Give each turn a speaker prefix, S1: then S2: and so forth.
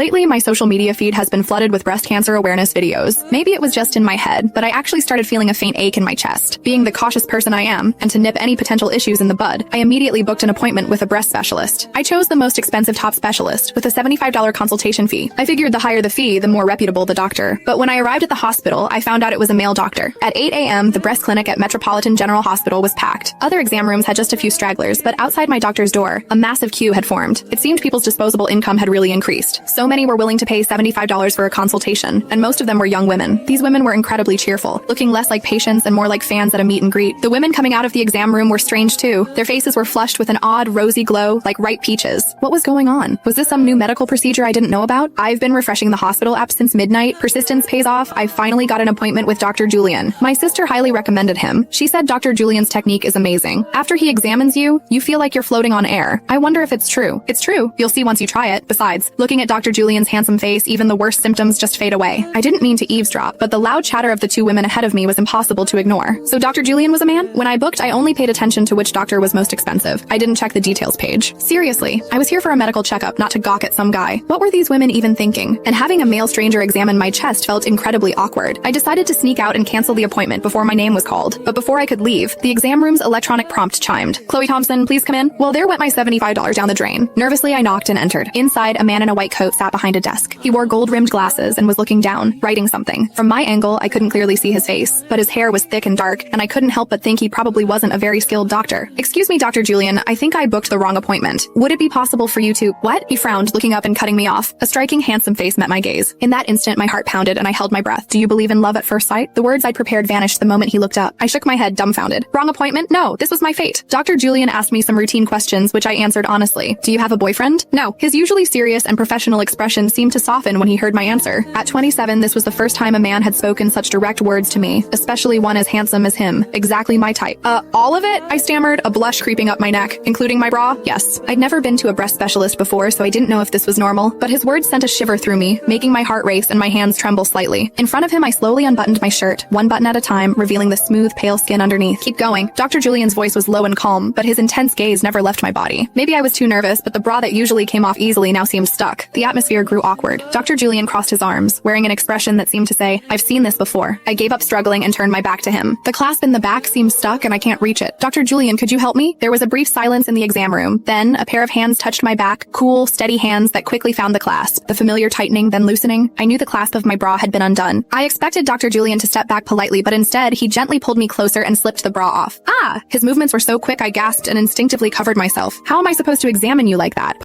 S1: Lately, my social media feed has been flooded with breast cancer awareness videos. Maybe it was just in my head, but I actually started feeling a faint ache in my chest. Being the cautious person I am, and to nip any potential issues in the bud, I immediately booked an appointment with a breast specialist. I chose the most expensive top specialist, with a $75 consultation fee. I figured the higher the fee, the more reputable the doctor. But when I arrived at the hospital, I found out it was a male doctor. At 8 a.m., the breast clinic at Metropolitan General Hospital was packed. Other exam rooms had just a few stragglers, but outside my doctor's door, a massive queue had formed. It seemed people's disposable income had really increased. So many were willing to pay $75 for a consultation, and most of them were young women. These women were incredibly cheerful, looking less like patients and more like fans at a meet and greet. The women coming out of the exam room were strange too. Their faces were flushed with an odd, rosy glow, like ripe peaches. What was going on? Was this some new medical procedure I didn't know about? I've been refreshing the hospital app since midnight. Persistence pays off. I finally got an appointment with Dr. Julian. My sister highly recommended him. She said Dr. Julian's technique is amazing. After he examines you, you feel like you're floating on air. I wonder if it's true. It's true. You'll see once you try it. Besides, looking at Dr. Julian's handsome face, even the worst symptoms just fade away. I didn't mean to eavesdrop, but the loud chatter of the two women ahead of me was impossible to ignore. So Dr. Julian was a man? When I booked, I only paid attention to which doctor was most expensive. I didn't check the details page. Seriously, I was here for a medical checkup, not to gawk at some guy. What were these women even thinking? And having a male stranger examine my chest felt incredibly awkward. I decided to sneak out and cancel the appointment before my name was called. But before I could leave, the exam room's electronic prompt chimed. Chloe Thompson, please come in. Well, there went my $75 down the drain. Nervously, I knocked and entered. Inside, a man in a white coat sat behind a desk. He wore gold-rimmed glasses and was looking down, writing something. From my angle, I couldn't clearly see his face, but his hair was thick and dark, and I couldn't help but think he probably wasn't a very skilled doctor. Excuse me, Dr. Julian, I think I booked the wrong appointment. Would it be possible for you to— What? He frowned, looking up and cutting me off. A striking, handsome face met my gaze. In that instant, my heart pounded and I held my breath. Do you believe in love at first sight? The words I'd prepared vanished the moment he looked up. I shook my head, dumbfounded. Wrong appointment? No, this was my fate. Dr. Julian asked me some routine questions, which I answered honestly. Do you have a boyfriend? No. His usually serious and professional expression seemed to soften when he heard my answer. At 27, this was the first time a man had spoken such direct words to me, especially one as handsome as him. Exactly my type. All of it? I stammered, a blush creeping up my neck, including my bra. Yes. I'd never been to a breast specialist before, so I didn't know if this was normal, but his words sent a shiver through me, making my heart race and my hands tremble slightly. In front of him, I slowly unbuttoned my shirt, one button at a time, revealing the smooth, pale skin underneath. Keep going. Dr. Julian's voice was low and calm, but his intense gaze never left my body. Maybe I was too nervous, but the bra that usually came off easily now seemed stuck. The atmosphere grew awkward. Dr. Julian crossed his arms, wearing an expression that seemed to say, I've seen this before. I gave up struggling and turned my back to him. The clasp in the back seems stuck and I can't reach it. Dr. Julian, could you help me? There was a brief silence in the exam room. Then, a pair of hands touched my back, cool, steady hands that quickly found the clasp. The familiar tightening, then loosening. I knew the clasp of my bra had been undone. I expected Dr. Julian to step back politely, but instead, he gently pulled me closer and slipped the bra off. Ah! His movements were so quick I gasped and instinctively covered myself. How am I supposed to examine you like that?